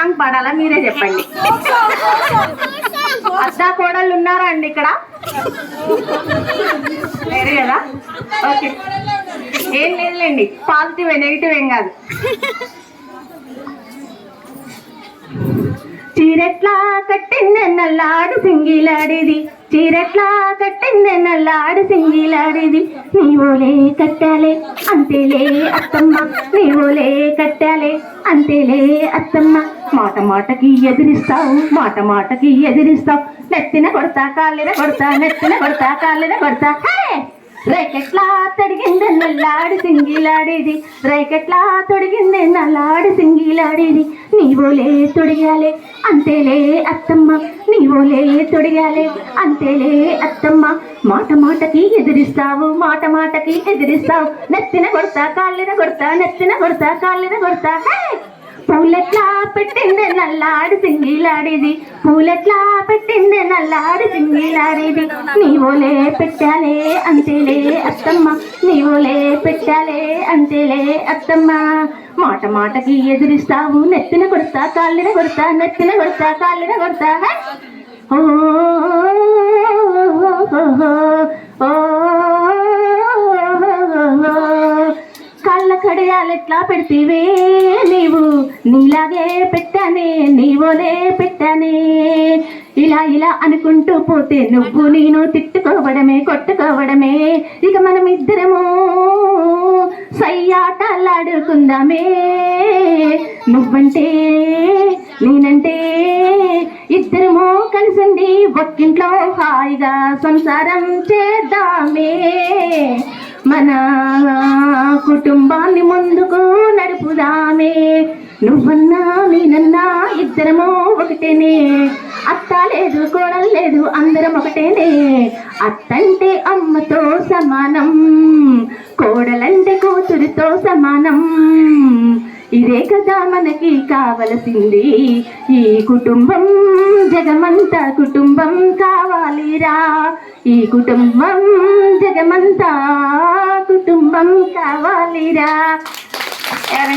Song పాడాలా మీరే చెప్పండి. అత్తా కోడళ్ళు ఉన్నారా అండి ఇక్కడ? లేరు కదా? ఓకే, ఏం లేదులేండి, పాజిటివ్ నెగిటివ్ ఏం కాదు. చీరెట్లా కట్టింది నల్లాడు సింగిలాడిది, చీరెట్లా కట్టింది నల్లాడు సింగిలాడిది, నీవోలే కట్టాలే అంతేలే అత్తమ్మ, నీవోలే కట్టాలే అంతేలే అత్తమ్మ. మాట మాటకి ఎదిరిస్తావు, మాట మాటకి ఎదిరిస్తావు, నెత్తిన కొడతా కాళ్ళెన కొడతా, నెత్తిన కొడతా కాళ్ళెన కొడతా. రైకెట్లా తొడిగింది నల్లాడు సింగిలాడేది, రైకెట్లా తొడిగింది నల్లాడు సింగిలాడేది, నీవోలే తొడిగాలే అంతేలే అత్తమ్మ, నీవోలే తొడిగాలే అంతేలే అత్తమ్మ. మాట మాటకి ఎదిరిస్తావు, మాట మాటకి ఎదిరిస్తావు, నెత్తిన కొడతా కాళ్ళెన కొడతా, నెత్తిన కొడతా కాళ్ళెన కొడతా. పూలెట్లా పెట్టింది నల్లాడు సింగిలాడేది, పూలెట్లా పెట్టింది నల్లాడు సింగిలాడేది, నీవోలే పెట్టాలే అంతేలే అత్తమ్మ, నీవోలే పెట్టాలే అంతేలే అత్తమ్మ. మాట మాటకి ఎదిరిస్తావు, నెత్తిన కొడతా కాళ్ళెన కొడతా, నెత్తిన కొడతా కాళ్ళెన కొడతా. ఓ కాళ్ళ కడియాలెట్లా పెడితేవే నీవు, నీలాగే పెట్టానే, నీవోలే పెట్టానే. ఇలా ఇలా అనుకుంటూ పోతే నువ్వు నేను తిట్టుకోవడమే కొట్టుకోవడమే, ఇక మనం ఇద్దరము సయ్యాటలాడుకుందామే. నువ్వంటే నేనంటే ఇద్దరము కలిసిండి ఒక్కింట్లో హాయిగా సంసారం చేద్దామే, మన కుటుంబాన్ని ముందుకు నడుపుదామే. నువ్వన్నా నేనన్నా ఇద్దరము ఒకటేనే, అత్త లేదు కోడలు లేదు అందరం ఒకటేనే. అత్తంటే అమ్మతో సమానం, కోడలంటే కూతురితో సమానం, ఇదే కదా మనకి కావలసింది. ఈ కుటుంబం జగమంతా కుటుంబం కావాలిరా, ఈ కుటుంబం జగమంతా కుటుంబం కావాలిరా.